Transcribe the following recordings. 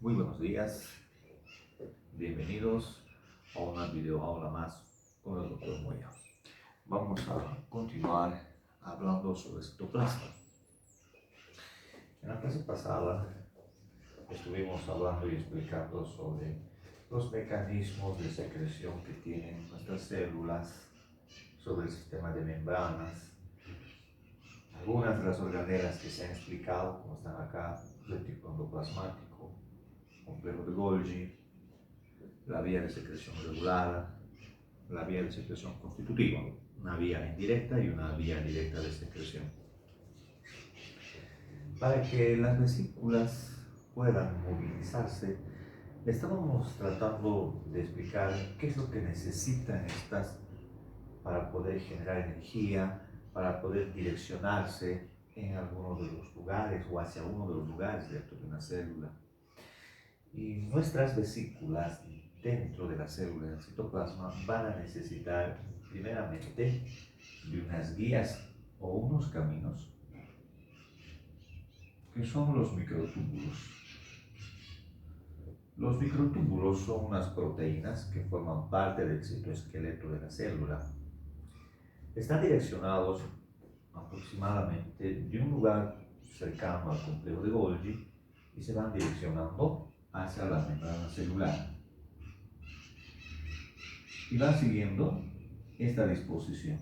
Muy buenos días, bienvenidos a una videoaula más con el Dr. Moya. Vamos a continuar hablando sobre citoplasma. En la clase pasada estuvimos hablando y explicando sobre los mecanismos de secreción que tienen nuestras células, sobre el sistema de membranas, algunas de las organelas que se han explicado, como están acá, retículo endoplasmático, complejo de Golgi, la vía de secreción regular, la vía de secreción constitutiva, una vía indirecta y una vía directa de secreción. Para que las vesículas puedan movilizarse, estábamos tratando de explicar qué es lo que necesitan estas para poder generar energía, para poder direccionarse en alguno de los lugares o hacia uno de los lugares dentro de una célula. Y nuestras vesículas dentro de la célula del citoplasma van a necesitar primeramente de unas guías o unos caminos que son los microtúbulos. Los microtúbulos son unas proteínas que forman parte del citoesqueleto de la célula. Están direccionados aproximadamente de un lugar cercano al complejo de Golgi y se van direccionando hacia la membrana celular. Y van siguiendo esta disposición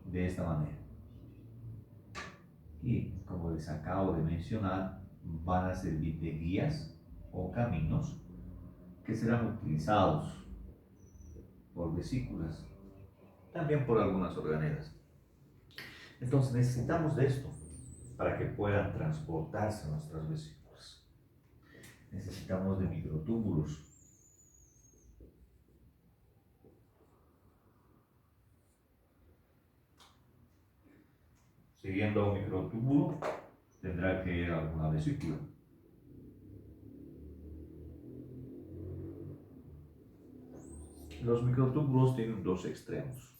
de esta manera. Y como les acabo de mencionar, van a servir de guías o caminos que serán utilizados por vesículas, también por algunas organelas. Entonces necesitamos de esto para que puedan transportarse nuestras vesículas. Necesitamos de microtúbulos. Siguiendo a un microtúbulo, tendrá que ir a alguna vesícula. Los microtúbulos tienen dos extremos.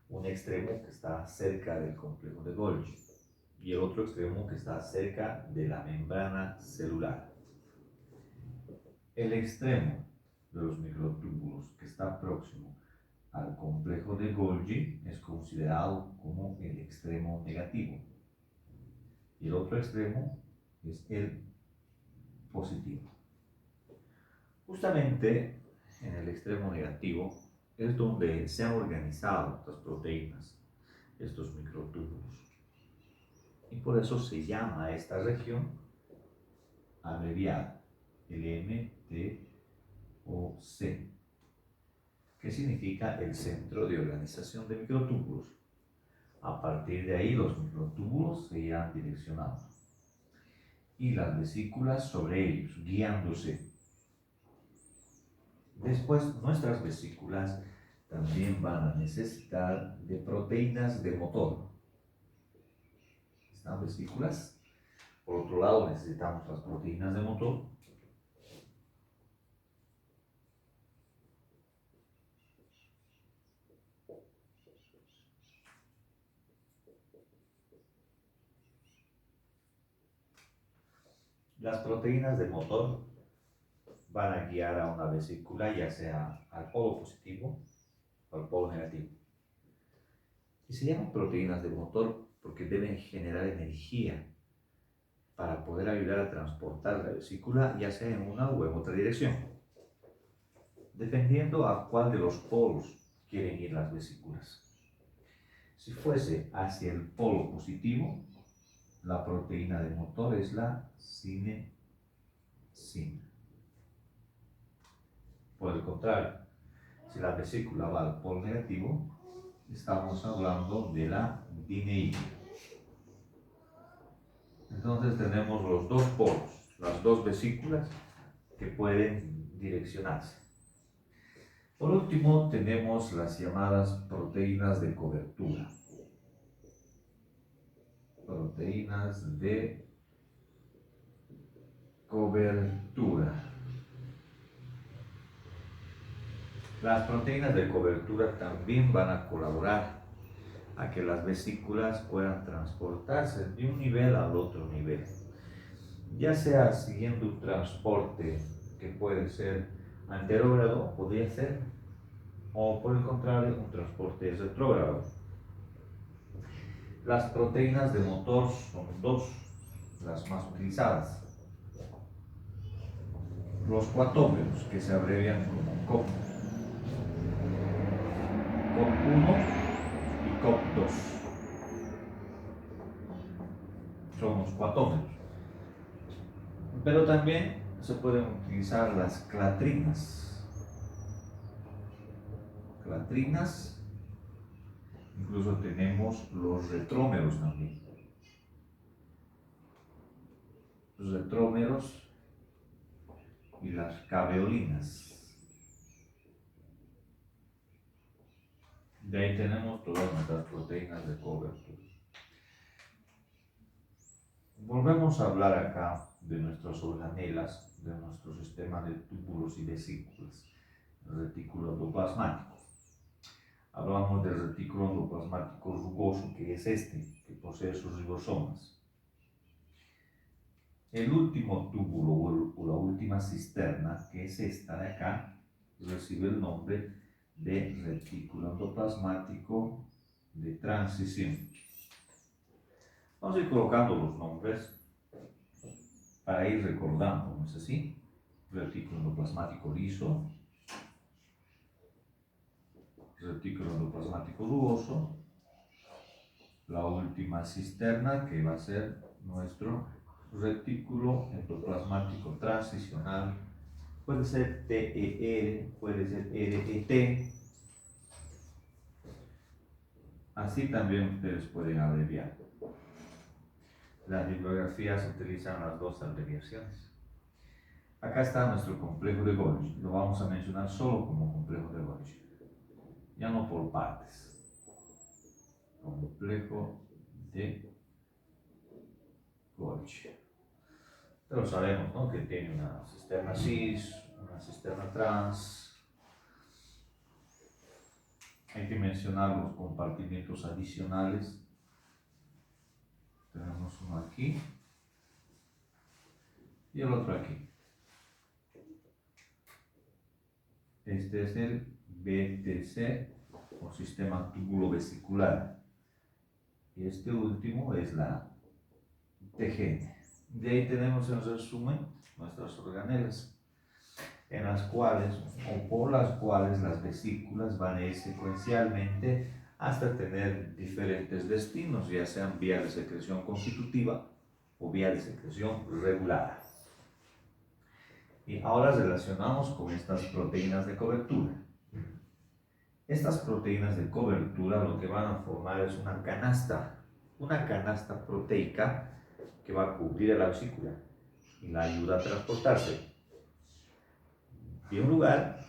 Un extremo que está cerca del complejo de Golgi y el otro extremo que está cerca de la membrana celular. El extremo de los microtúbulos que está próximo al complejo de Golgi es considerado como el extremo negativo y el otro extremo es el positivo. Justamente en el extremo negativo es donde se han organizado estas proteínas, estos microtúbulos, y por eso se llama a esta región abreviada LMTOC, que significa el centro de organización de microtúbulos. A partir de ahí los microtúbulos se irán direccionando y las vesículas sobre ellos, guiándose. Después nuestras vesículas también van a necesitar de proteínas de motor. Están vesículas. Por otro lado necesitamos las proteínas de motor. Las proteínas de motor van a guiar a una vesícula ya sea al polo positivo o al polo negativo. Y se llaman proteínas de motor porque deben generar energía para poder ayudar a transportar la vesícula ya sea en una o en otra dirección, dependiendo a cuál de los polos quieren ir las vesículas. Si fuese hacia el polo positivo, la proteína de motor es la cinesina. Por el contrario, si la vesícula va al polo negativo, estamos hablando de la dineína. Entonces tenemos los dos polos, las dos vesículas que pueden direccionarse. Por último, tenemos las llamadas proteínas de cobertura. Proteínas de cobertura. Las proteínas de cobertura también van a colaborar a que las vesículas puedan transportarse de un nivel al otro nivel. ya sea siguiendo un transporte que puede ser anterógrado, podría ser, o por el contrario, un transporte retrógrado. Las proteínas de motor son dos, las más utilizadas. Los cuatómeros, que se abrevian como COP1 y COP2, son los cuatómeros. Pero también se pueden utilizar las clatrinas. Incluso tenemos los retrómeros también. Los retrómeros y las caveolinas. De ahí tenemos todas nuestras proteínas de cobertura. Volvemos a hablar acá de nuestras organelas, de nuestro sistema de túbulos y vesículas, el retículo endoplasmático. Hablamos del retículo endoplasmático rugoso, que es este, que posee sus ribosomas. El último túbulo o la última cisterna, que es esta de acá, recibe el nombre de retículo endoplasmático de transición. Vamos a ir colocando los nombres para ir recordando, ¿no es así? Retículo endoplasmático liso, retículo endoplasmático rugoso, la última cisterna, que va a ser nuestro retículo endoplasmático transicional. Puede ser TER, puede ser RET. Así también ustedes pueden abreviar. Las bibliografías utilizan las dos abreviaciones. Acá está nuestro complejo de Golgi. Lo vamos a mencionar solo como complejo de Golgi, ya no por partes. Complejo de Golgi. Pero sabemos, ¿no?, que tiene una cisterna cis, una cisterna trans. Hay que mencionar los compartimientos adicionales. Tenemos uno aquí y el otro aquí. Este es el BTC o sistema túbulo vesicular. Y este último es la TGN. De ahí tenemos en resumen nuestras organelas, en las cuales o por las cuales las vesículas van a ir secuencialmente hasta tener diferentes destinos, ya sean vía de secreción constitutiva o vía de secreción regular. Y ahora relacionamos con estas proteínas de cobertura. Estas proteínas de cobertura lo que van a formar es una canasta proteica que va a cubrir a la vesícula y la ayuda a transportarse de un lugar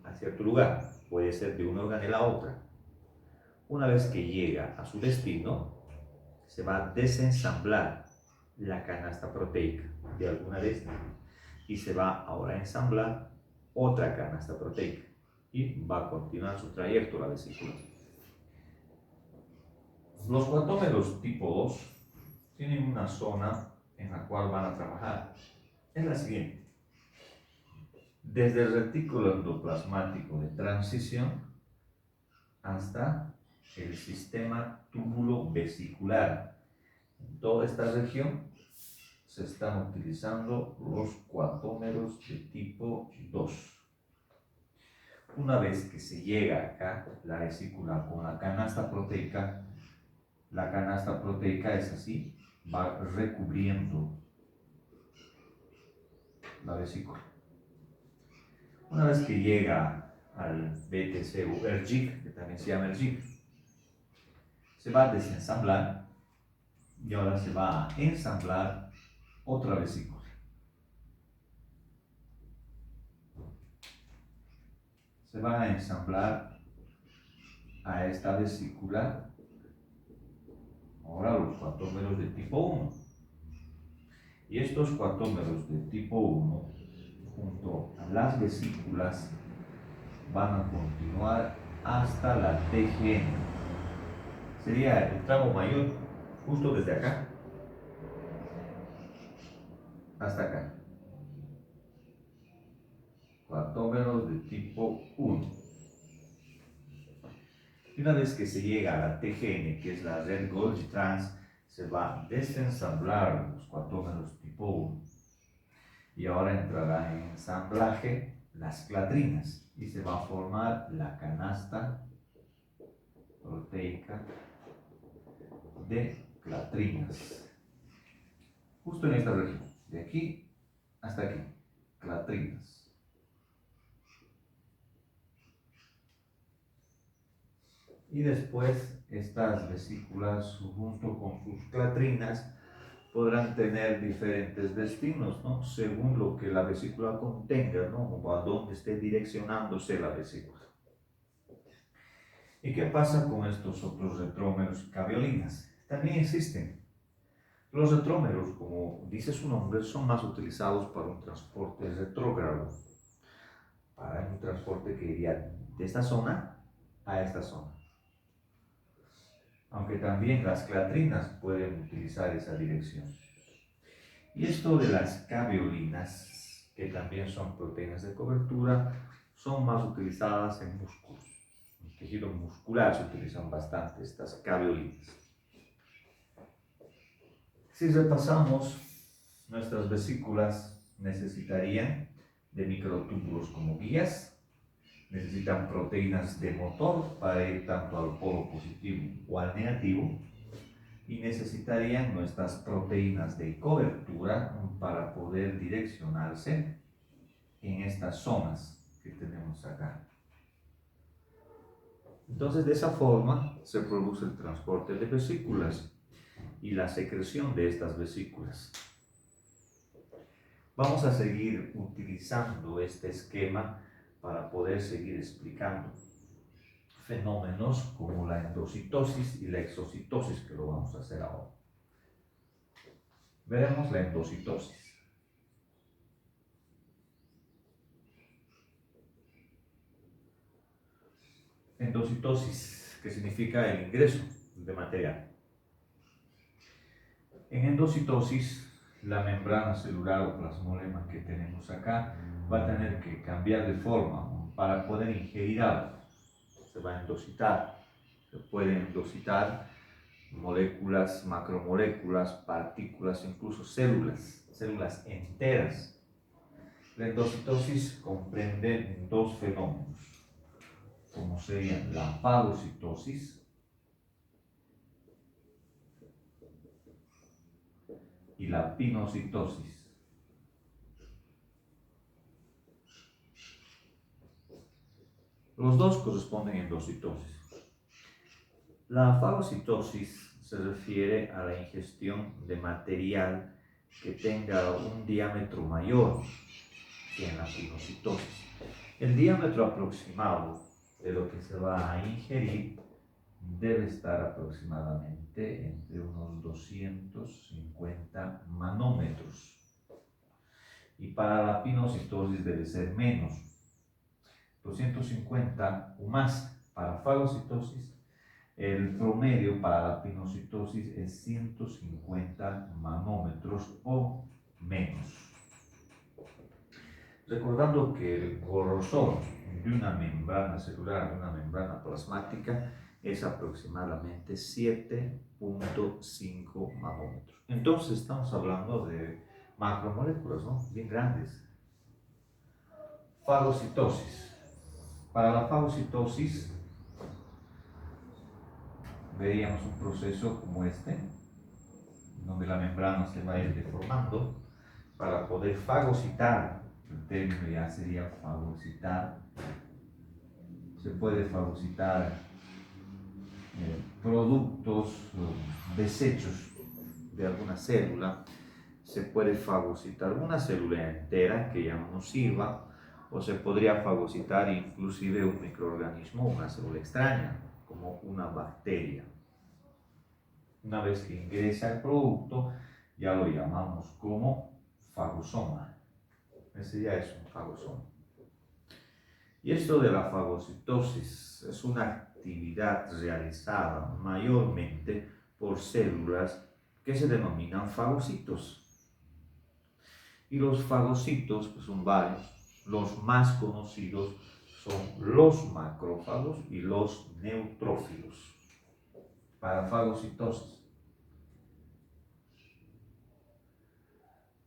a cierto lugar, puede ser de una organela a otra. Una vez que llega a su destino, se va a desensamblar la canasta proteica de alguna de estas y se va ahora a ensamblar otra canasta proteica y va a continuar su trayecto a la vesícula. Los cuatómeros tipo 2 tienen una zona en la cual van a trabajar. Es la siguiente. Desde el retículo endoplasmático de transición hasta el sistema túbulo vesicular. En toda esta región se están utilizando los cuatómeros de tipo 2. Una vez que se llega acá, la vesícula con la canasta proteica es así, va recubriendo la vesícula. Una vez que llega al BTC o ERGIC, que también se llama ERGIC, se va a desensamblar y ahora se va a ensamblar otra vesícula. Se va a ensamblar a esta vesícula ahora los cuatómeros de tipo 1. Y estos cuatómeros de tipo 1, junto a las vesículas, van a continuar hasta la TGN. Sería el tramo mayor, justo desde acá hasta acá. Cuatómeros de tipo 1. Y una vez que se llega a la TGN, que es la red Golgi Trans, se va a desensamblar los cuatómeros tipo 1. Y ahora entrará en ensamblaje las clatrinas y se va a formar la canasta proteica de clatrinas. Justo en esta región, de aquí hasta aquí, clatrinas. Y después estas vesículas junto con sus clatrinas podrán tener diferentes destinos, ¿no? Según lo que la vesícula contenga, ¿no? O a dónde esté direccionándose la vesícula. ¿Y qué pasa con estos otros retrómeros y caveolinas? También existen. Los retrómeros, como dice su nombre, son más utilizados para un transporte retrógrado, para un transporte que iría de esta zona a esta zona. Aunque también las clatrinas pueden utilizar esa dirección. Y esto de las caveolinas, que también son proteínas de cobertura, son más utilizadas en músculos. En tejido muscular se utilizan bastante estas caveolinas. Si repasamos, nuestras vesículas necesitarían de microtúbulos como guías, necesitan proteínas de motor para ir tanto al polo positivo o al negativo, y necesitarían nuestras proteínas de cobertura para poder direccionarse en estas zonas que tenemos acá. Entonces, de esa forma se produce el transporte de vesículas y la secreción de estas vesículas. Vamos a seguir utilizando este esquema para poder seguir explicando fenómenos como la endocitosis y la exocitosis, que lo vamos a hacer ahora. Veremos la endocitosis. Endocitosis, que significa el ingreso de material. En endocitosis, la membrana celular o plasmolema que tenemos acá va a tener que cambiar de forma para poder ingerir algo. Se va a endocitar. Se pueden endocitar moléculas, macromoléculas, partículas, incluso células enteras. La endocitosis comprende dos fenómenos, como serían la fagocitosis y la pinocitosis. Los dos corresponden a endocitosis. La fagocitosis se refiere a la ingestión de material que tenga un diámetro mayor que en la pinocitosis. El diámetro aproximado de lo que se va a ingerir debe estar aproximadamente entre unos 250 manómetros. Y para la pinocitosis debe ser menos, 250 o más. Para fagocitosis, el promedio para la pinocitosis es 150 manómetros o menos. Recordando que el grosor de una membrana celular, de una membrana plasmática, es aproximadamente 7.5 manómetros. Entonces estamos hablando de macromoléculas, ¿no? Bien grandes. Fagocitosis. Para la fagocitosis veríamos un proceso como este, donde la membrana se va a ir deformando para poder fagocitar. El término ya sería fagocitar. Se puede fagocitar productos, desechos de alguna célula. Se puede fagocitar una célula entera que ya no nos sirva, o se podría fagocitar inclusive un microorganismo, una célula extraña, como una bacteria. Una vez que ingresa el producto, ya lo llamamos como fagosoma. Ese ya es un fagosoma. Y esto de la fagocitosis es una actividad realizada mayormente por células que se denominan fagocitos. Y los fagocitos, pues son varios. Los más conocidos son los macrófagos y los neutrófilos. Para fagocitosis,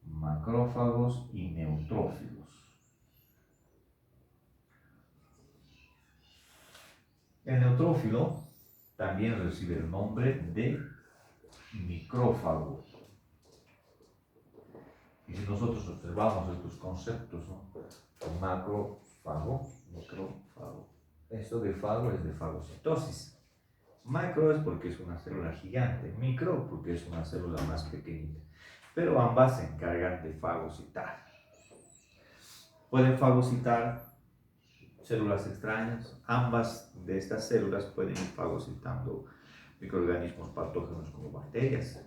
macrófagos y neutrófilos. El neutrófilo también recibe el nombre de micrófago. Y si nosotros observamos estos conceptos, ¿no? Macrófago, micrófago. Esto de fago es de fagocitosis. Macro es porque es una célula gigante, micro porque es una célula más pequeñita. Pero ambas se encargan de fagocitar. Pueden fagocitar células extrañas. Ambas de estas células pueden ir fagocitando microorganismos patógenos como bacterias.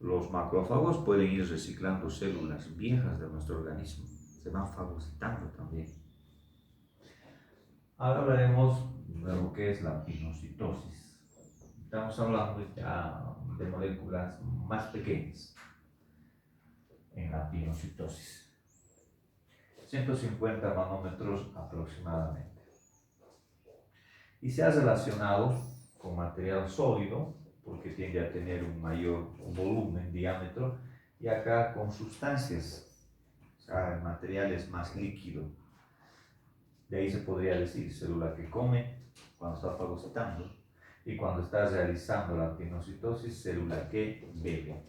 Los macrófagos pueden ir reciclando células viejas de nuestro organismo. Se van fagocitando también. Ahora hablaremos de lo que es la pinocitosis. Estamos hablando ya de moléculas más pequeñas en la pinocitosis. 150 nanómetros aproximadamente. Y se ha relacionado con material sólido, porque tiende a tener un mayor volumen, diámetro, y acá con sustancias, o sea, el material es más líquido. De ahí se podría decir célula que come cuando está fagocitando, y cuando está realizando la pinocitosis, célula que bebe.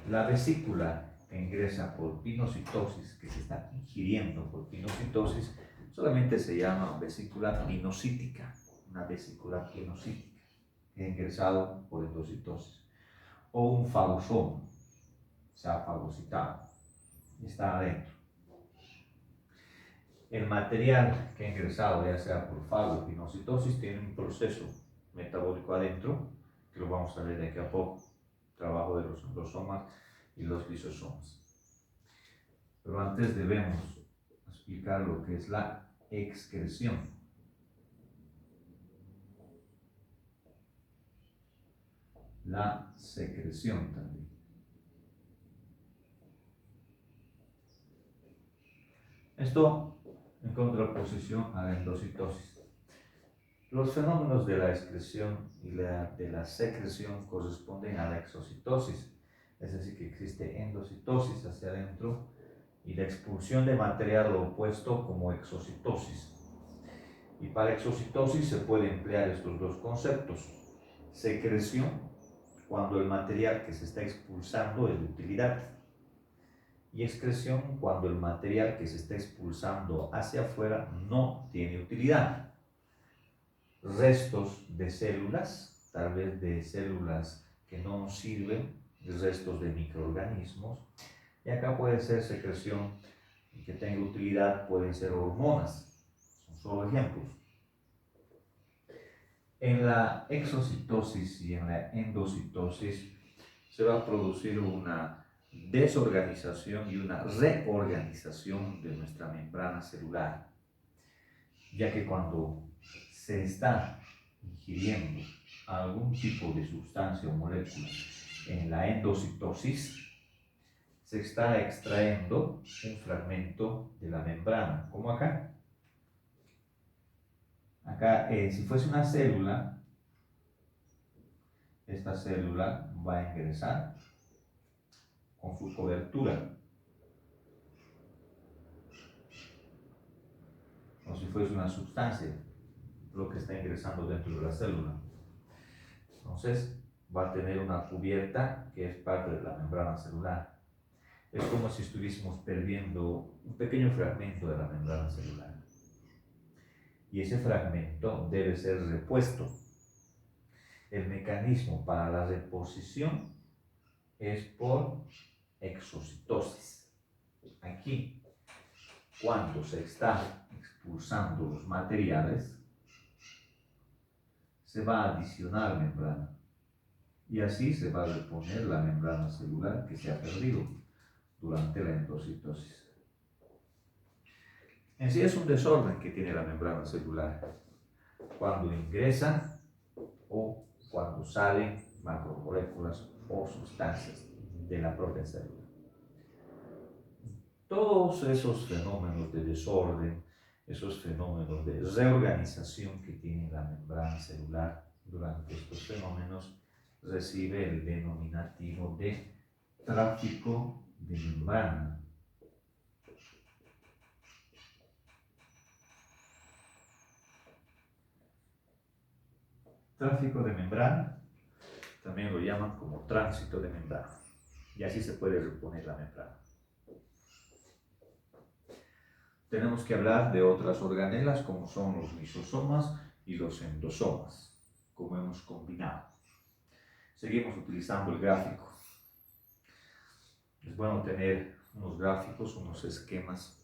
La vesícula que ingresa por pinocitosis, que se está ingiriendo por pinocitosis, solamente se llama vesícula pinocítica, una vesícula pinocítica, que ha ingresado por endocitosis. O un fagosoma, se ha fagocitado, está adentro. El material que ha ingresado, ya sea por fago o pinocitosis, tiene un proceso metabólico adentro, que lo vamos a ver de aquí a poco, trabajo de los endosomas y los lisosomas. Pero antes debemos explicar lo que es la excreción. La secreción también. Esto en contraposición a la endocitosis. Los fenómenos de la excreción y de la secreción corresponden a la exocitosis, es decir, que existe endocitosis hacia adentro y la expulsión de material lo opuesto como exocitosis. Y para exocitosis se puede emplear estos dos conceptos: secreción, cuando el material que se está expulsando es de utilidad, y excreción, cuando el material que se está expulsando hacia afuera no tiene utilidad. Restos de células, tal vez de células que no nos sirven, restos de microorganismos, y acá puede ser secreción que tenga utilidad, pueden ser hormonas, son solo ejemplos. En la exocitosis y en la endocitosis se va a producir una desorganización y una reorganización de nuestra membrana celular, ya que cuando se está ingiriendo algún tipo de sustancia o molécula en la endocitosis, se está extrayendo un fragmento de la membrana, como acá. Acá, si fuese una célula, esta célula va a ingresar con su cobertura, como si fuese una sustancia, lo que está ingresando dentro de la célula. Entonces, va a tener una cubierta que es parte de la membrana celular. Es como si estuviésemos perdiendo un pequeño fragmento de la membrana celular. Y ese fragmento debe ser repuesto. El mecanismo para la reposición es por exocitosis. Aquí, cuando se está expulsando los materiales, se va a adicionar membrana. Y así se va a reponer la membrana celular que se ha perdido durante la endocitosis. En sí es un desorden que tiene la membrana celular cuando ingresan o cuando salen macromoléculas o sustancias de la propia célula. todos esos fenómenos de desorden, esos fenómenos de reorganización que tiene la membrana celular durante estos fenómenos, recibe el denominativo de tráfico de membrana. Tráfico de membrana también lo llaman como tránsito de membrana, y así se puede reponer la membrana. Tenemos que hablar de otras organelas como son los lisosomas y los endosomas, como hemos combinado. Seguimos utilizando el gráfico. Es bueno tener unos gráficos, unos esquemas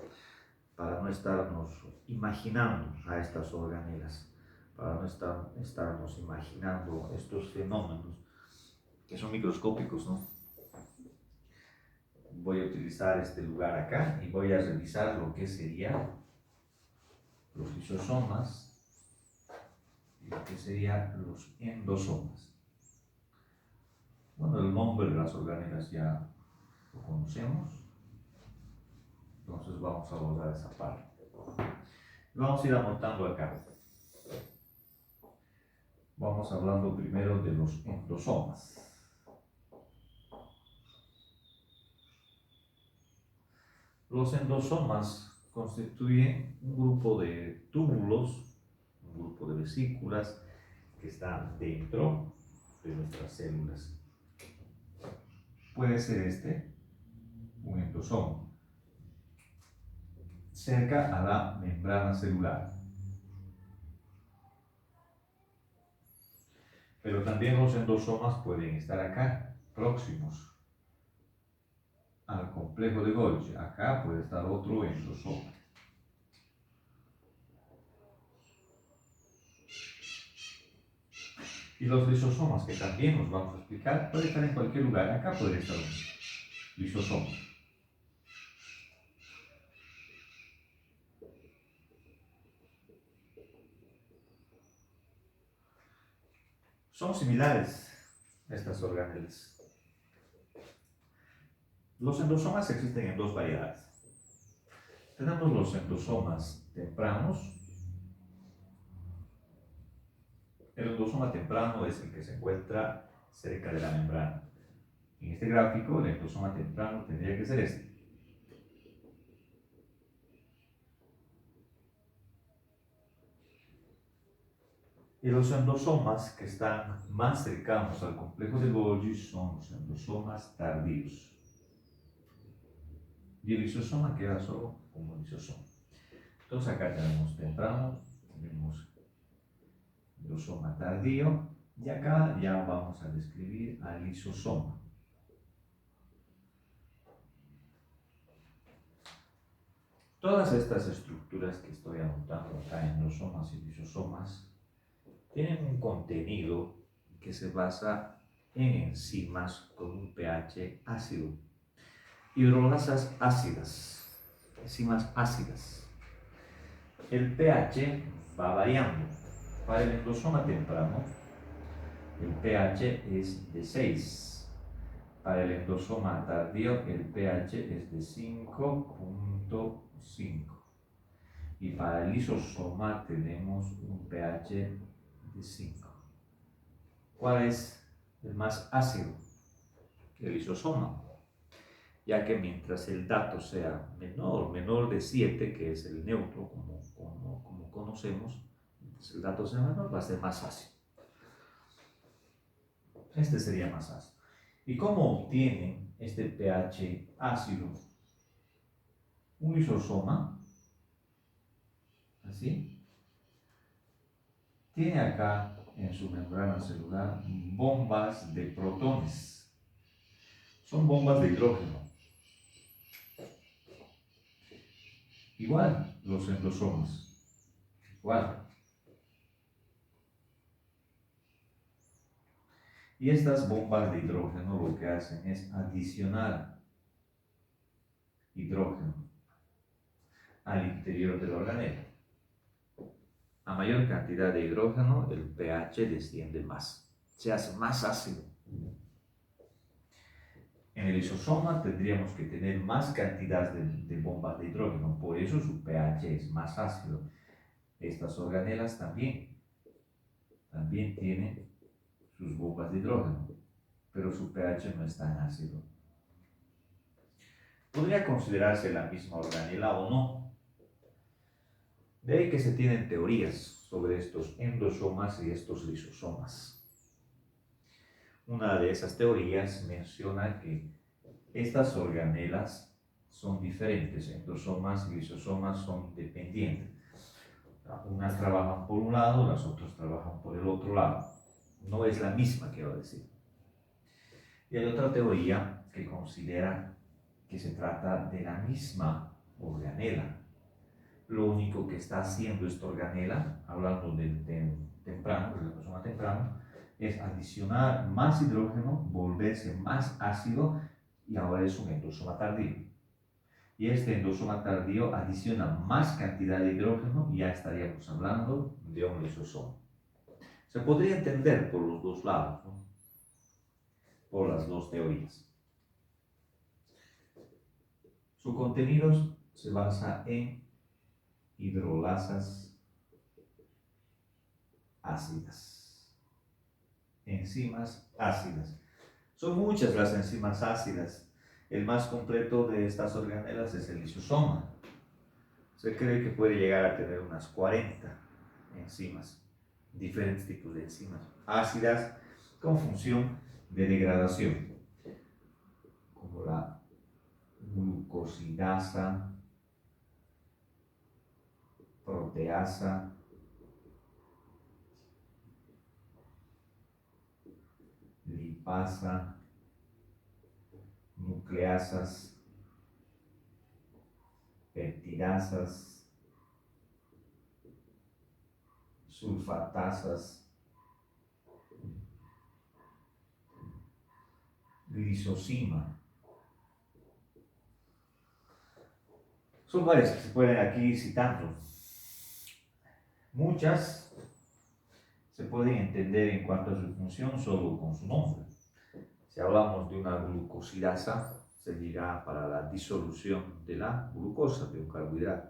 para no estarnos imaginando a estas organelas, para no estarnos imaginando estos fenómenos que son microscópicos, ¿no? Voy a utilizar este lugar acá y voy a revisar lo que serían los lisosomas y lo que serían los endosomas. Bueno, el nombre de las organelas ya lo conocemos, entonces vamos a abordar esa parte. Vamos a ir anotando acá. Vamos hablando primero de los endosomas. Los endosomas constituyen un grupo de túbulos, un grupo de vesículas que están dentro de nuestras células. Puede ser este, un endosoma, cerca a la membrana celular. Pero también los endosomas pueden estar acá, próximos al complejo de Golgi. Acá puede estar otro endosoma. Y los lisosomas, que también nos vamos a explicar, puede estar en cualquier lugar. Acá puede estar un lisosoma. Son similares estas organelas. Los endosomas existen en dos variedades. Tenemos los endosomas tempranos. El endosoma temprano es el que se encuentra cerca de la membrana. En este gráfico, el endosoma temprano tendría que ser este. Y los endosomas que están más cercanos al complejo de Golgi son los endosomas tardíos. Y el lisosoma queda solo como lisosoma. Entonces acá tenemos temprano, tenemos endosoma tardío, y acá ya vamos a describir al lisosoma. Todas estas estructuras que estoy anotando acá, endosomas y lisosomas, tienen un contenido que se basa en enzimas con un pH ácido, hidrolasas ácidas, enzimas ácidas. El pH va variando. Para el endosoma temprano, el pH es de 6. Para el endosoma tardío, el pH es de 5.5. Y para el lisosoma tenemos un pH de 5. ¿Cuál es el más ácido? El lisosoma, ya que mientras el dato sea menor de 7, que es el neutro, como conocemos, mientras el dato sea menor, va a ser más ácido. Este sería más ácido. ¿Y cómo obtienen este pH ácido? Un lisosoma, así, tiene acá en su membrana celular bombas de protones. Son bombas de hidrógeno. Igual los endosomas. Igual. Y estas bombas de hidrógeno lo que hacen es adicionar hidrógeno al interior del organelo. A mayor cantidad de hidrógeno, el pH desciende más, se hace más ácido. En el lisosoma tendríamos que tener más cantidad de bombas de hidrógeno, por eso su pH es más ácido. Estas organelas también tienen sus bombas de hidrógeno, pero su pH no es tan ácido. ¿Podría considerarse la misma organela o no? De ahí que se tienen teorías sobre estos endosomas y estos lisosomas. Una de esas teorías menciona que estas organelas son diferentes, endosomas y lisosomas son independientes. Unas trabajan por un lado, las otras trabajan por el otro lado. No es la misma, quiero decir. Y hay otra teoría que considera que se trata de la misma organela. Lo único que está haciendo esta organela, hablando del temprano, del endosoma temprano, es adicionar más hidrógeno, volverse más ácido y ahora es un endosoma tardío. Y este endosoma tardío adiciona más cantidad de hidrógeno y ya estaríamos hablando de un lisosoma. Se podría entender por los dos lados, ¿no? Por las dos teorías. Su contenido se basa en hidrolasas ácidas, enzimas ácidas. Son muchas las enzimas ácidas. El más completo de estas organelas es el lisosoma. Se cree que puede llegar a tener unas 40 enzimas, diferentes tipos de enzimas ácidas con función de degradación, como la glucosidasa, proteasa, lipasa, nucleasas, peptidasas, sulfatasas, glisosima. Son varias que se pueden aquí ir citando. Muchas se pueden entender en cuanto a su función solo con su nombre. Si hablamos de una glucosidasa, se dirá para la disolución de la glucosa, de un carbohidrato.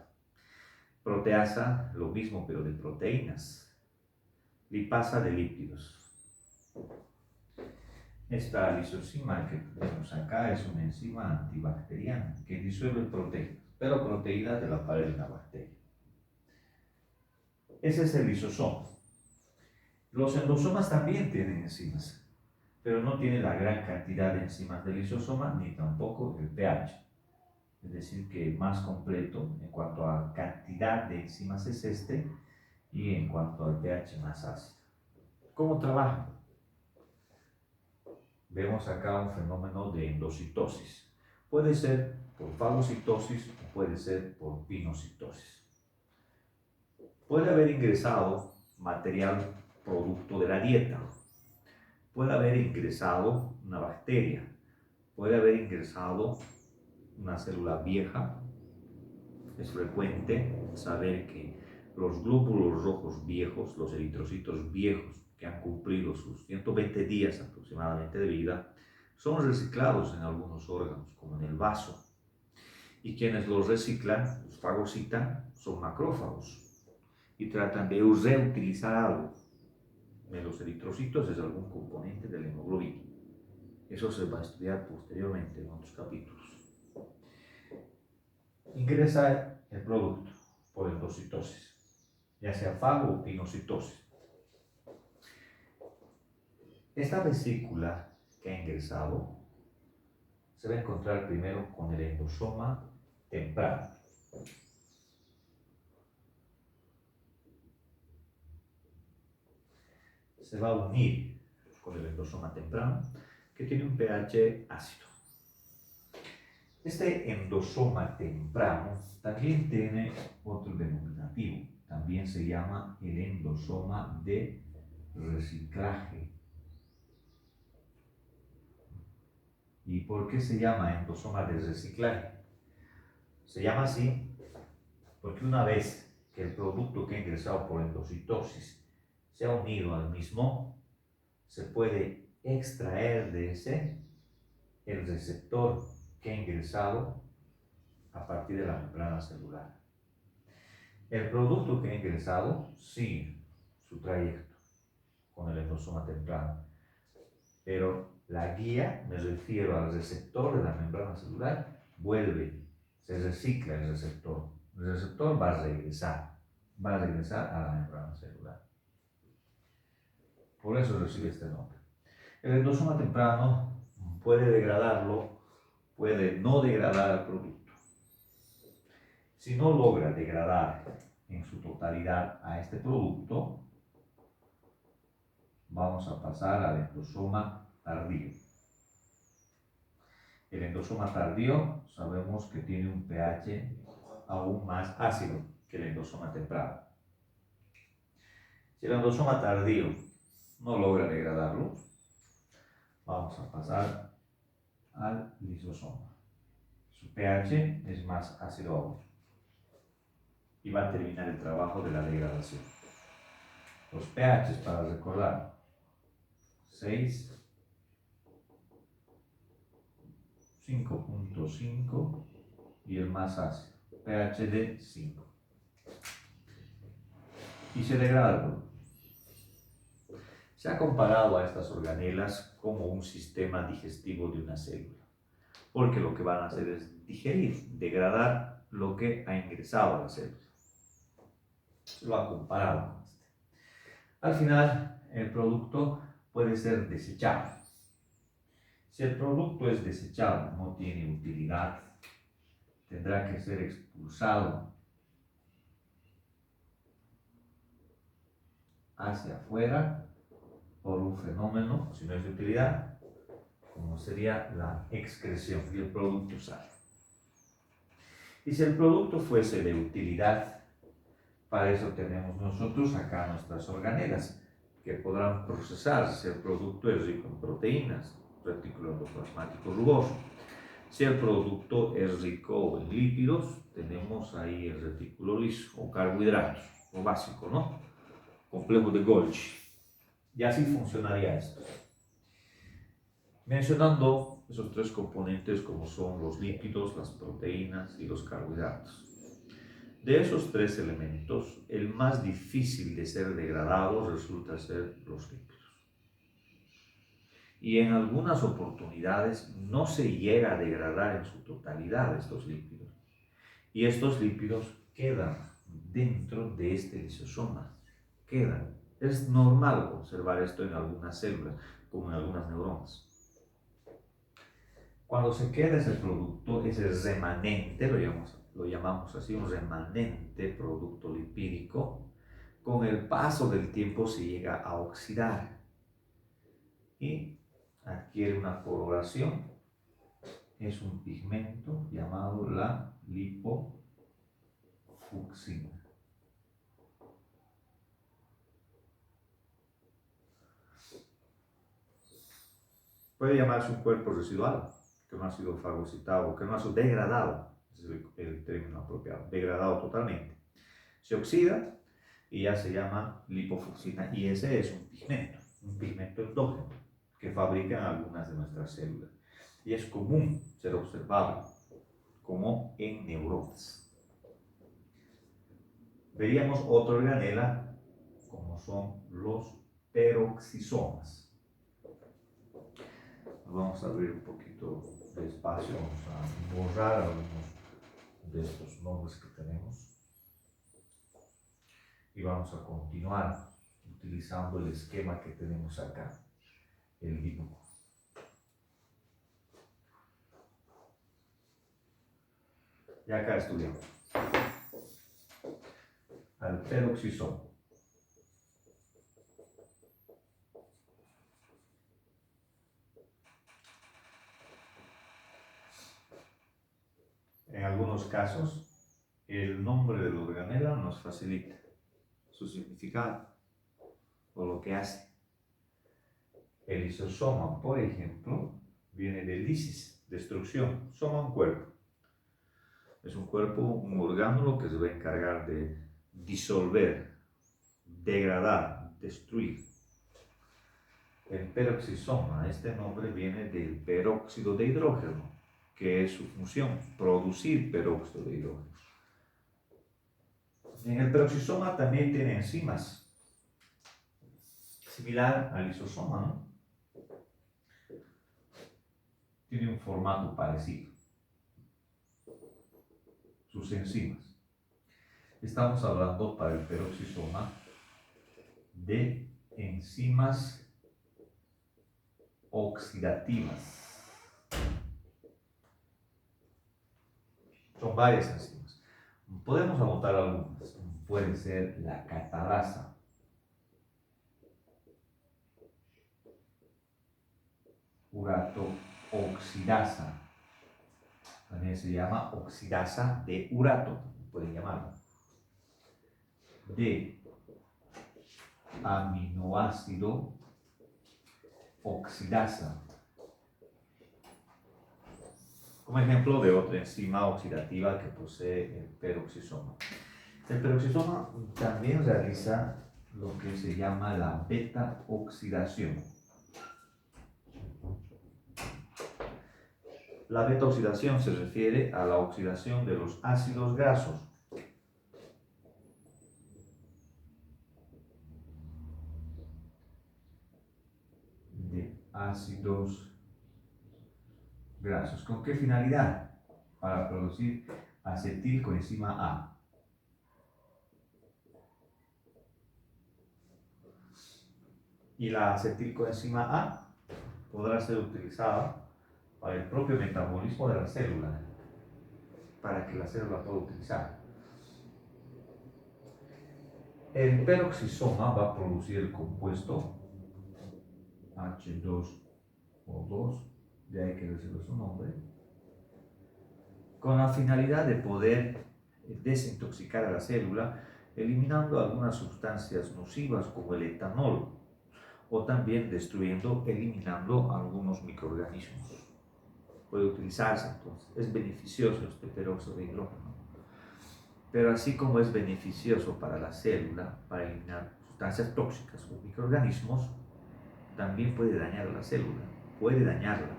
Proteasa, lo mismo, pero de proteínas. Lipasa, de lípidos. Esta lisosima que tenemos acá es una enzima antibacteriana que disuelve proteínas, pero proteínas de la pared de una bacteria. Ese es el lisosoma. Los endosomas también tienen enzimas, pero no tienen la gran cantidad de enzimas del lisosoma ni tampoco el pH. Es decir, que más completo en cuanto a cantidad de enzimas es este y en cuanto al pH más ácido. ¿Cómo trabaja? Vemos acá un fenómeno de endocitosis. Puede ser por fagocitosis o puede ser por pinocitosis. Puede haber ingresado material producto de la dieta. Puede haber ingresado una bacteria. Puede haber ingresado una célula vieja. Es frecuente saber que los glóbulos rojos viejos, los eritrocitos viejos que han cumplido sus 120 días aproximadamente de vida, son reciclados en algunos órganos, como en el vaso. Y quienes los reciclan, los fagocitan, son macrófagos y tratan de reutilizar algo. De los eritrocitos es algún componente de la hemoglobina. Eso se va a estudiar posteriormente en otros capítulos. Ingresa el producto por endocitosis, ya sea fago o pinocitosis. Esta vesícula que ha ingresado se va a encontrar primero con el endosoma temprano. Se va a unir con el endosoma temprano, que tiene un pH ácido. Este endosoma temprano también tiene otro denominativo, también se llama el endosoma de reciclaje. ¿Y por qué se llama endosoma de reciclaje? Se llama así porque una vez que el producto que ha ingresado por endocitosis se ha unido al mismo, se puede extraer de ese el receptor que ha ingresado a partir de la membrana celular. El producto que ha ingresado sigue su trayecto con el endosoma temprano, pero la guía, me refiero al receptor de la membrana celular, vuelve, se recicla el receptor. El receptor va a regresar a la membrana celular. Por eso recibe este nombre. El endosoma temprano puede degradarlo, puede no degradar el producto. Si no logra degradar en su totalidad a este producto, vamos a pasar al endosoma tardío. El endosoma tardío sabemos que tiene un pH aún más ácido que el endosoma temprano. Si el endosoma tardío no logra degradarlo, vamos a pasar al lisosoma. Su pH es más ácido aún y va a terminar el trabajo de la degradación. Los pHs, para recordar, 6, 5.5 y el más ácido, pH de 5. Y se degrada el producto. Se ha comparado a estas organelas como un sistema digestivo de una célula, porque lo que van a hacer es digerir, degradar lo que ha ingresado a la célula. Lo ha comparado con este. Al final, el producto puede ser desechado. Si el producto es desechado, no tiene utilidad, tendrá que ser expulsado hacia afuera por un fenómeno, si no es de utilidad, como sería la excreción, y el producto sale. Y si el producto fuese de utilidad, para eso tenemos nosotros acá nuestras organelas, que podrán procesar si el producto es rico en proteínas, retículo endoplasmático rugoso. Si el producto es rico en lípidos, tenemos ahí el retículo liso, o carbohidratos, lo básico, ¿no? Complejo de Golgi. Y así funcionaría esto. Mencionando esos tres componentes como son los lípidos, las proteínas y los carbohidratos. De esos tres elementos, el más difícil de ser degradado resulta ser los lípidos. Y en algunas oportunidades no se llega a degradar en su totalidad estos lípidos. Y estos lípidos quedan dentro de este lisosoma. Quedan. Es normal observar esto en algunas células, como en algunas neuronas. Cuando se queda ese producto, ese remanente, lo llamamos así, un remanente producto lipídico, con el paso del tiempo se llega a oxidar y adquiere una coloración. Es un pigmento llamado la lipofucsina. Puede llamarse un cuerpo residual, que no ha sido fagocitado, que no ha sido degradado, es el término apropiado, degradado totalmente. Se oxida y ya se llama lipofucsina, y ese es un pigmento endógeno que fabrican algunas de nuestras células. Y es común ser observado como en neuronas. Veríamos otra organela como son los peroxisomas. Vamos a abrir un poquito de espacio, vamos a borrar algunos de estos nombres que tenemos y vamos a continuar utilizando el esquema que tenemos acá, el dibujo. Y acá estudiamos al peroxisoma. En algunos casos, el nombre de la organela nos facilita su significado o lo que hace. El lisosoma, por ejemplo, viene de lisis, destrucción. Soma, un cuerpo. Es un cuerpo, un orgánulo que se va a encargar de disolver, degradar, destruir. El peroxisoma, este nombre viene del peróxido de hidrógeno, que es su función, producir peróxido de hidrógeno. En el peroxisoma también tiene enzimas, similar al lisosoma, ¿no? Tiene un formato parecido. Sus enzimas. Estamos hablando para el peroxisoma de enzimas oxidativas. Son varias enzimas. Podemos anotar algunas. Puede ser la catalasa, urato oxidasa. También se llama oxidasa de urato, pueden llamarlo. De aminoácido oxidasa. Como ejemplo de otra enzima oxidativa que posee el peroxisoma. El peroxisoma también realiza lo que se llama la beta oxidación. La beta oxidación se refiere a la oxidación de los ácidos grasos. De ácidos grasos. ¿Con qué finalidad? Para producir acetilcoenzima A. Y la acetilcoenzima A podrá ser utilizada para el propio metabolismo de la célula, para que la célula pueda utilizar. El peroxisoma va a producir el compuesto H2O2, de ahí que recibe su nombre, con la finalidad de poder desintoxicar a la célula, eliminando algunas sustancias nocivas como el etanol, o también destruyendo, eliminando algunos microorganismos. Puede utilizarse entonces, es beneficioso este peróxido de hidrógeno. Pero así como es beneficioso para la célula, para eliminar sustancias tóxicas o microorganismos, también puede dañar a la célula, puede dañarla.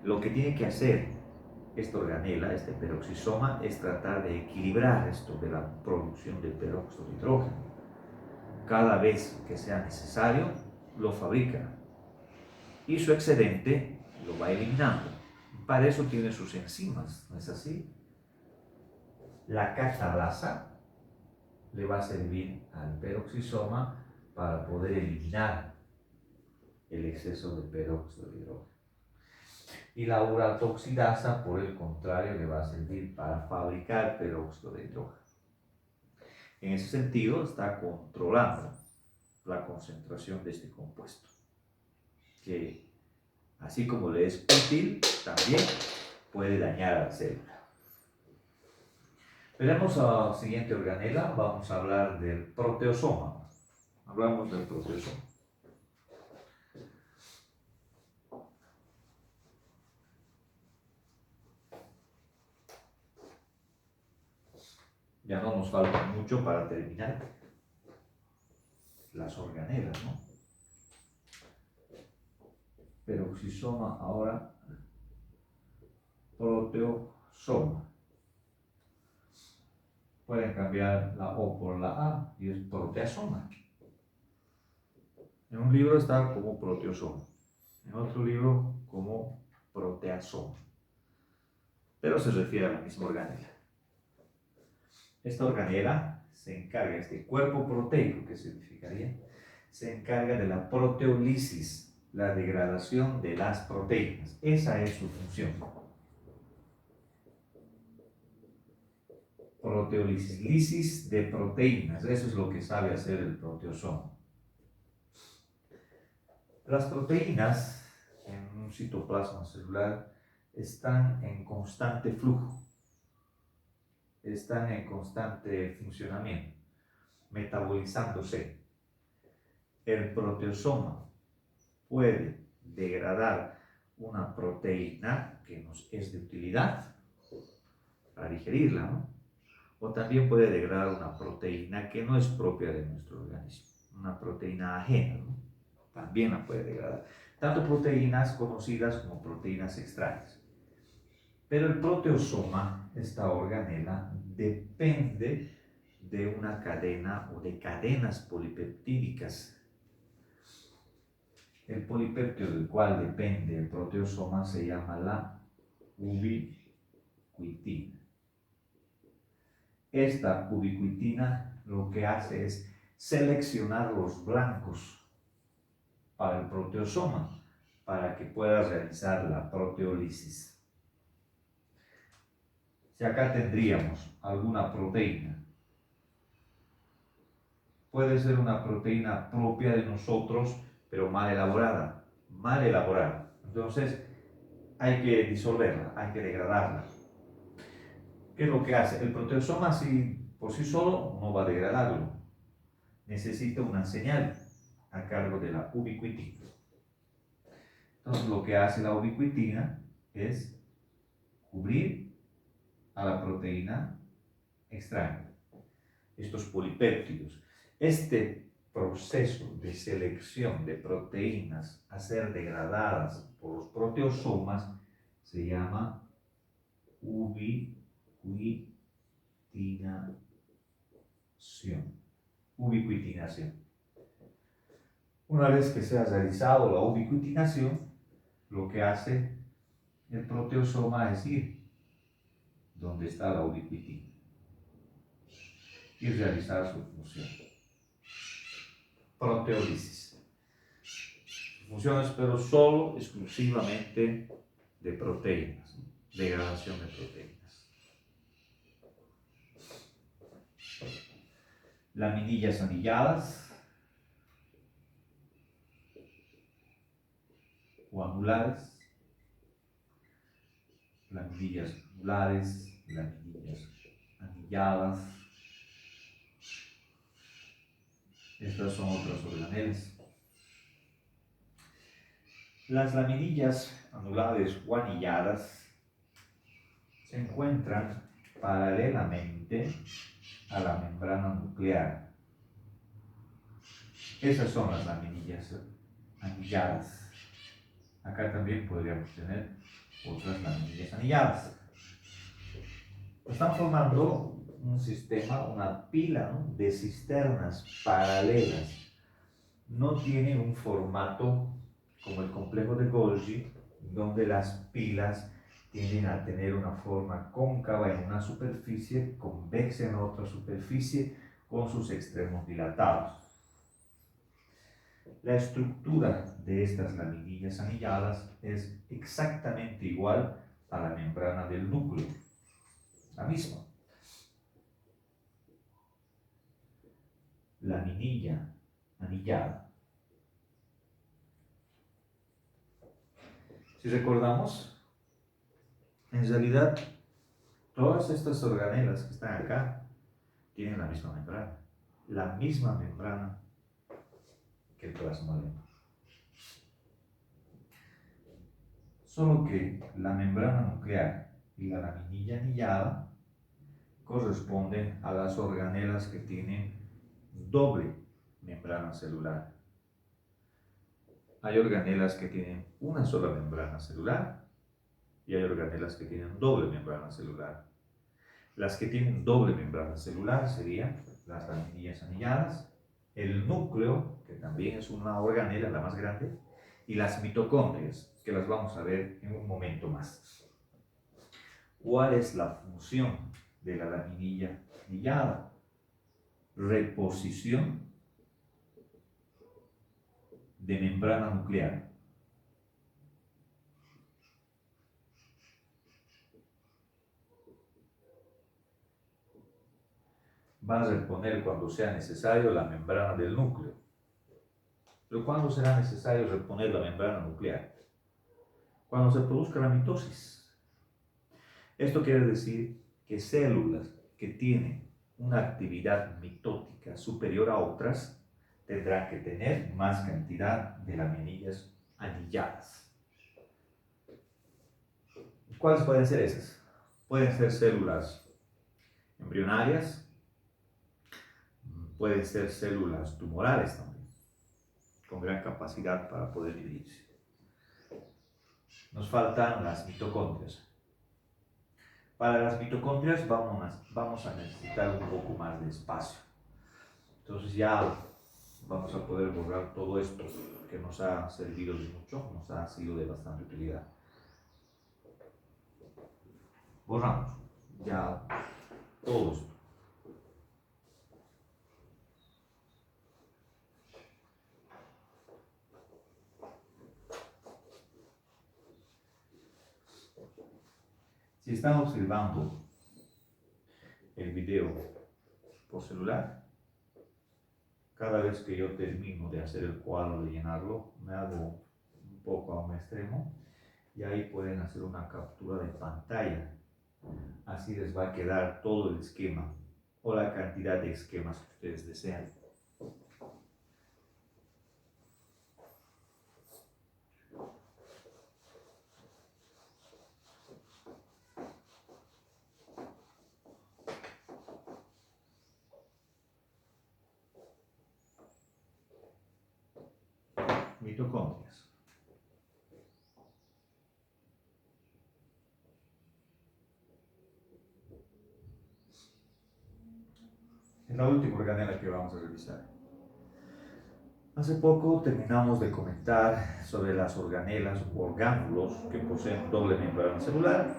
Lo que tiene que hacer esta organela, este peroxisoma, es tratar de equilibrar esto de la producción del peróxido de hidrógeno. Cada vez que sea necesario, lo fabrica y su excedente lo va eliminando. Para eso tiene sus enzimas, ¿no es así? La catalasa le va a servir al peroxisoma para poder eliminar el exceso de peróxido de hidrógeno. Y la uratoxidasa, por el contrario, le va a servir para fabricar peróxido de hidrógeno. En ese sentido, está controlando la concentración de este compuesto, que así como le es útil, también puede dañar a la célula. Veremos a la siguiente organela, vamos a hablar del proteosoma. Hablamos del proteosoma. Ya no nos falta mucho para terminar las organelas, ¿no? Peroxisoma, ahora proteosoma. Pueden cambiar la O por la A y es proteasoma. En un libro está como proteosoma, en otro libro como proteasoma, pero se refiere a la misma organela. Esta organela se encarga, este cuerpo proteico, que significaría, se encarga de la proteólisis, la degradación de las proteínas. Esa es su función. Proteólisis, lisis de proteínas, eso es lo que sabe hacer el proteosoma. Las proteínas en un citoplasma celular están en constante flujo, están en constante funcionamiento, metabolizándose. El proteosoma puede degradar una proteína que nos es de utilidad para digerirla, ¿no? O también puede degradar una proteína que no es propia de nuestro organismo, una proteína ajena, ¿no? también la puede degradar. Tanto proteínas conocidas como proteínas extrañas. Pero el proteosoma, esta organela, depende de una cadena o de cadenas polipeptídicas. El polipéptido del cual depende el proteosoma se llama la ubiquitina. Esta ubiquitina lo que hace es seleccionar los blancos para el proteosoma, para que pueda realizar la proteólisis. Si acá tendríamos alguna proteína, puede ser una proteína propia de nosotros, pero mal elaborada, Entonces, hay que disolverla, hay que degradarla. ¿Qué es lo que hace? El proteosoma por sí solo no va a degradarlo. Necesita una señal a cargo de la ubiquitina. Entonces, lo que hace la ubiquitina es cubrir a la proteína extraña, estos polipéptidos. Este proceso de selección de proteínas a ser degradadas por los proteosomas se llama ubiquitinación. Una vez que se ha realizado la ubiquitinación, lo que hace el proteosoma es ir donde está la ubiquitina y realizar su función. Proteólisis. Funciones, pero solo, exclusivamente de proteínas, degradación de proteínas. Laminillas anilladas o anulares, laminillas anulares, laminillas anilladas. Estas son otras organelas. Las laminillas anulares o anilladas se encuentran paralelamente a la membrana nuclear. Esas son las laminillas anilladas. Acá también podríamos tener otras laminillas anilladas. Están formando un sistema, una pila, ¿no?, de cisternas paralelas. No tiene un formato como el complejo de Golgi, donde las pilas tienden a tener una forma cóncava en una superficie, convexa en otra superficie, con sus extremos dilatados. La estructura de estas laminillas anilladas es exactamente igual a la membrana del núcleo, la misma. Laminilla anillada. Si recordamos, en realidad todas estas organelas que están acá tienen la misma membrana que el plasmolema. Solo que la membrana nuclear y la laminilla anillada corresponden a las organelas que tienen doble membrana celular. Hay organelas que tienen una sola membrana celular y hay organelas que tienen doble membrana celular. Las que tienen doble membrana celular serían las laminillas anilladas, el núcleo, que también es una organela, la más grande, y las mitocondrias, que las vamos a ver en un momento más. ¿Cuál es la función de la laminilla anillada? Reposición de membrana nuclear. Va a reponer cuando sea necesario la membrana del núcleo. Pero ¿cuándo será necesario reponer la membrana nuclear? Cuando se produzca la mitosis. Esto quiere decir que células que tienen una actividad mitótica superior a otras tendrán que tener más cantidad de laminillas anilladas. ¿Cuáles pueden ser esas? Pueden ser células embrionarias, pueden ser células tumorales también, con gran capacidad para poder dividirse. Nos faltan las mitocondrias. Para las mitocondrias vamos a necesitar un poco más de espacio. Entonces ya vamos a poder borrar todo esto que nos ha servido de mucho, nos ha sido de bastante utilidad. Borramos ya todo esto. Si están observando el video por celular, cada vez que yo termino de hacer el cuadro, de llenarlo, me hago un poco a un extremo y ahí pueden hacer una captura de pantalla. Así les va a quedar todo el esquema o la cantidad de esquemas que ustedes desean. Mitocondrias. Es la última organela que vamos a revisar. Hace poco terminamos de comentar sobre las organelas o orgánulos que poseen doble membrana celular.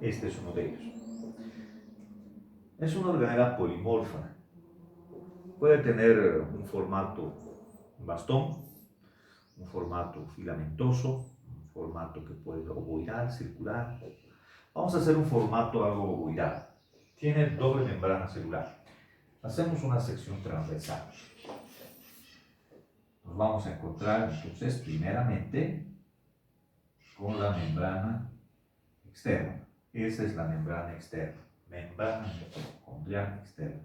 Este es uno de ellos. Es una organela polimorfa. Puede tener un formato bastón, un formato filamentoso, un formato que puede ser ovoidal, circular. Vamos a hacer un formato algo ovoidal. Tiene doble membrana celular. Hacemos una sección transversal. Nos vamos a encontrar entonces primeramente con la membrana externa. Esa es la membrana externa. Membrana mitocondrial externa.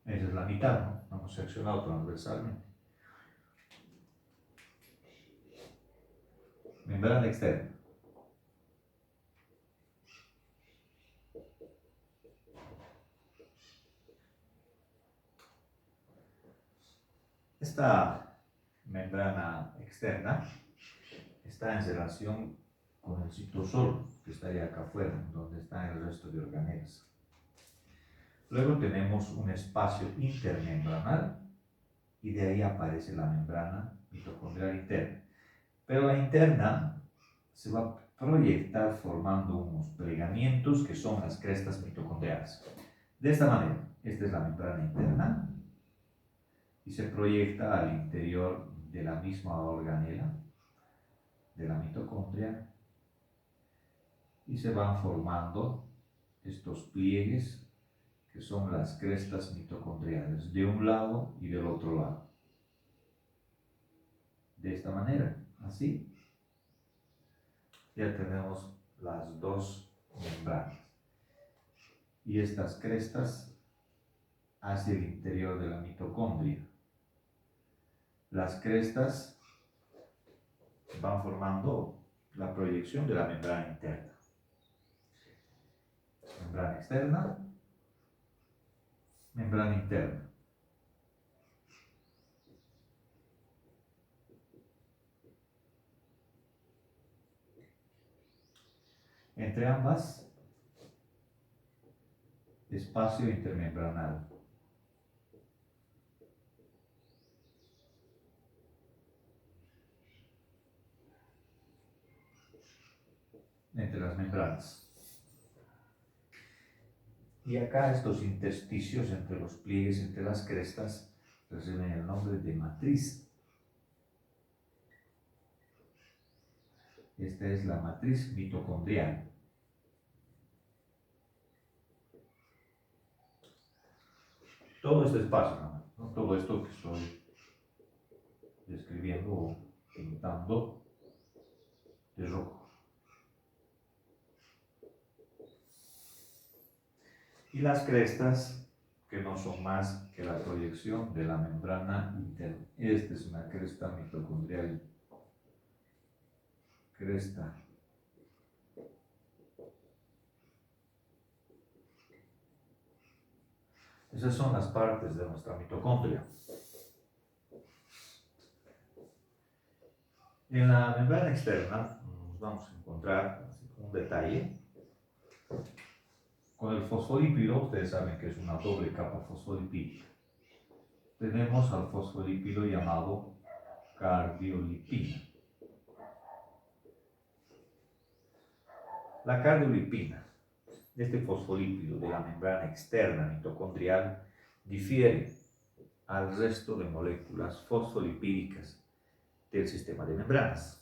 Esa es la mitad, ¿no? Hemos seccionado transversalmente. Membrana externa. Esta membrana externa está en relación con el citosol, que estaría acá afuera, donde está el resto de organelas. Luego tenemos un espacio intermembranal y de ahí aparece la membrana mitocondrial interna. Pero la interna se va a proyectar formando unos plegamientos que son las crestas mitocondriales. De esta manera, esta es la membrana interna y se proyecta al interior de la misma organela de la mitocondria y se van formando estos pliegues que son las crestas mitocondriales de un lado y del otro lado. De esta manera, así, ya tenemos las dos membranas. Y estas crestas hacia el interior de la mitocondria. Las crestas van formando la proyección de la membrana interna. Membrana externa, membrana interna. Entre ambas, espacio intermembranal. Entre las membranas. Y acá estos intersticios entre los pliegues, entre las crestas, reciben el nombre de matriz. Esta es la matriz mitocondrial. Todo este espacio, ¿no? Todo esto que estoy describiendo o pintando de rojo. Y las crestas, que no son más que la proyección de la membrana interna. Esta es una cresta mitocondrial. Cresta. Esas son las partes de nuestra mitocondria. En la membrana externa nos vamos a encontrar un detalle. Con el fosfolípido, ustedes saben que es una doble capa fosfolipídica. Tenemos al fosfolípido llamado cardiolipina. La cardiolipina, este fosfolípido de la membrana externa mitocondrial, difiere al resto de moléculas fosfolipídicas del sistema de membranas.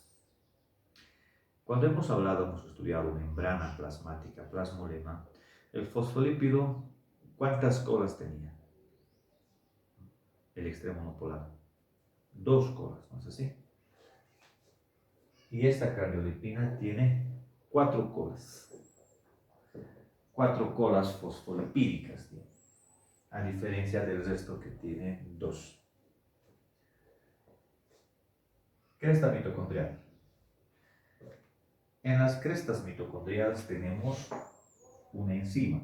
Cuando hemos estudiado membrana plasmática, plasmolema, el fosfolípido, ¿cuántas colas tenía? El extremo no polar. 2 colas, ¿no es así? Y esta cardiolipina tiene 4 colas. 4 colas fosfolipídicas tiene, a diferencia del resto que tiene 2. Cresta mitocondrial. En las crestas mitocondriales tenemos una enzima.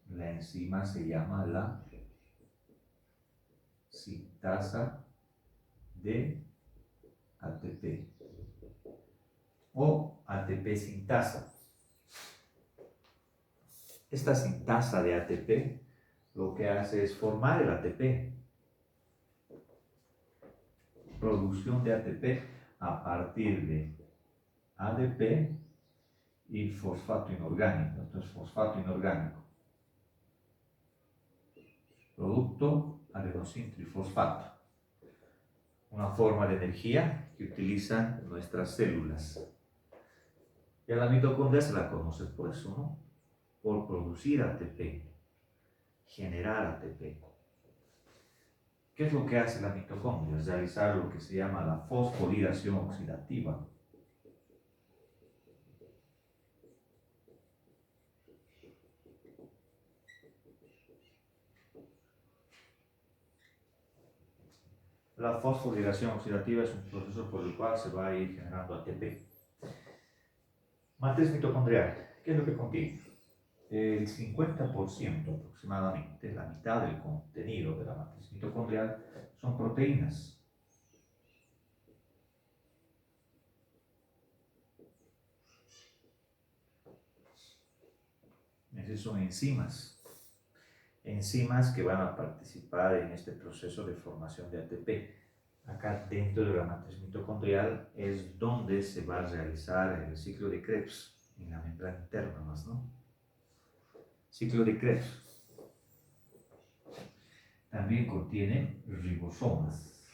La enzima se llama la sintasa de ATP o ATP sintasa. Esta sintasa de ATP lo que hace es formar el ATP. Producción de ATP a partir de ADP y fosfato inorgánico. Esto es fosfato inorgánico. Producto adenosintrifosfato. Una forma de energía que utilizan nuestras células. Y a la mitocondria se la conoce por eso, ¿no? Por producir ATP, generar ATP. ¿Qué es lo que hace la mitocondria? Es realizar lo que se llama la fosforilación oxidativa. La fosforilación oxidativa es un proceso por el cual se va a ir generando ATP. Matriz mitocondrial, ¿qué es lo que contiene? El 50% aproximadamente, la mitad del contenido de la matriz mitocondrial, son proteínas. Esas son enzimas. Enzimas que van a participar en este proceso de formación de ATP. Acá dentro de la matriz mitocondrial es donde se va a realizar el ciclo de Krebs, en la membrana interna más, ¿no? Ciclo de Krebs. También contiene ribosomas.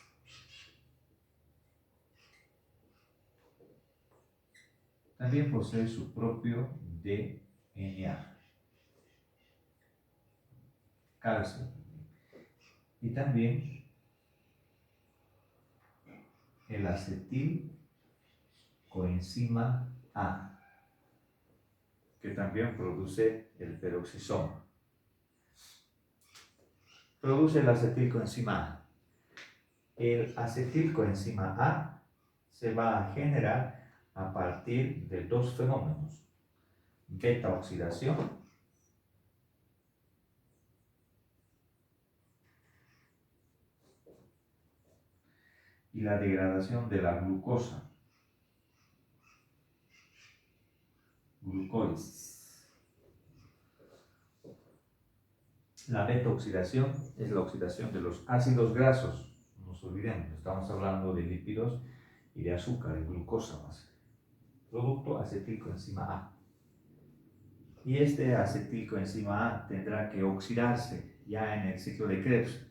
También posee su propio DNA. Calcio. Y también el acetilcoenzima A, que también produce el peroxisoma. Produce el acetilcoenzima A. El acetilcoenzima A se va a generar a partir de 2 fenómenos: beta oxidación y la degradación de la glucosa, glucólisis. La beta oxidación es la oxidación de los ácidos grasos. No nos olvidemos, estamos hablando de lípidos y de azúcar, de glucosa más. Producto acetilcoenzima A. Y este acetilcoenzima A tendrá que oxidarse ya en el ciclo de Krebs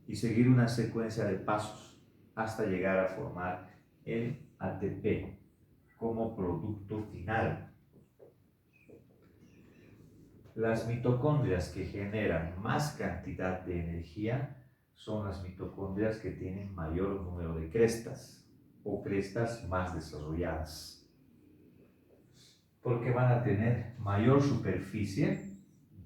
y seguir una secuencia de pasos hasta llegar a formar el ATP como producto final. Las mitocondrias que generan más cantidad de energía son las mitocondrias que tienen mayor número de crestas o crestas más desarrolladas, porque van a tener mayor superficie.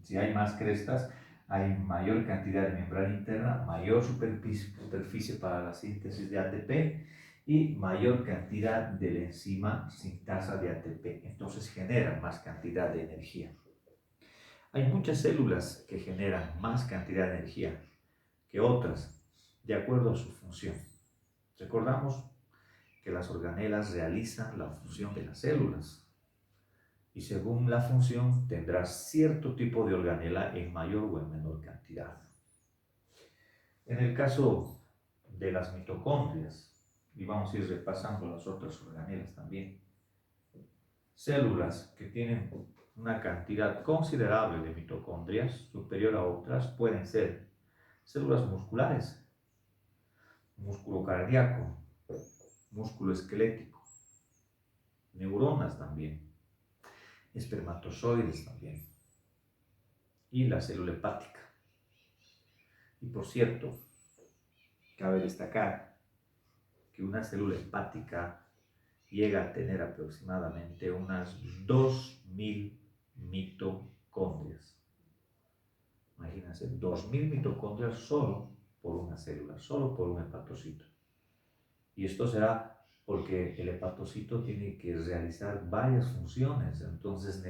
Si hay más crestas, hay mayor cantidad de membrana interna, mayor superficie para la síntesis de ATP y mayor cantidad de la enzima sintasa de ATP. Entonces generan más cantidad de energía. Hay muchas células que generan más cantidad de energía que otras, de acuerdo a su función. Recordamos que las organelas realizan la función de las células y según la función tendrás cierto tipo de organela en mayor o en menor cantidad. En el caso de las mitocondrias, y vamos a ir repasando las otras organelas también, células que tienen una cantidad considerable de mitocondrias superior a otras pueden ser células musculares, músculo cardíaco, músculo esquelético, neuronas también, espermatozoides también, y la célula hepática. Y por cierto, cabe destacar que una célula hepática llega a tener aproximadamente unas 2000 mitocondrias. Imagínense, 2000 mitocondrias solo por una célula, solo por un hepatocito. Y esto será porque el hepatocito tiene que realizar varias funciones, entonces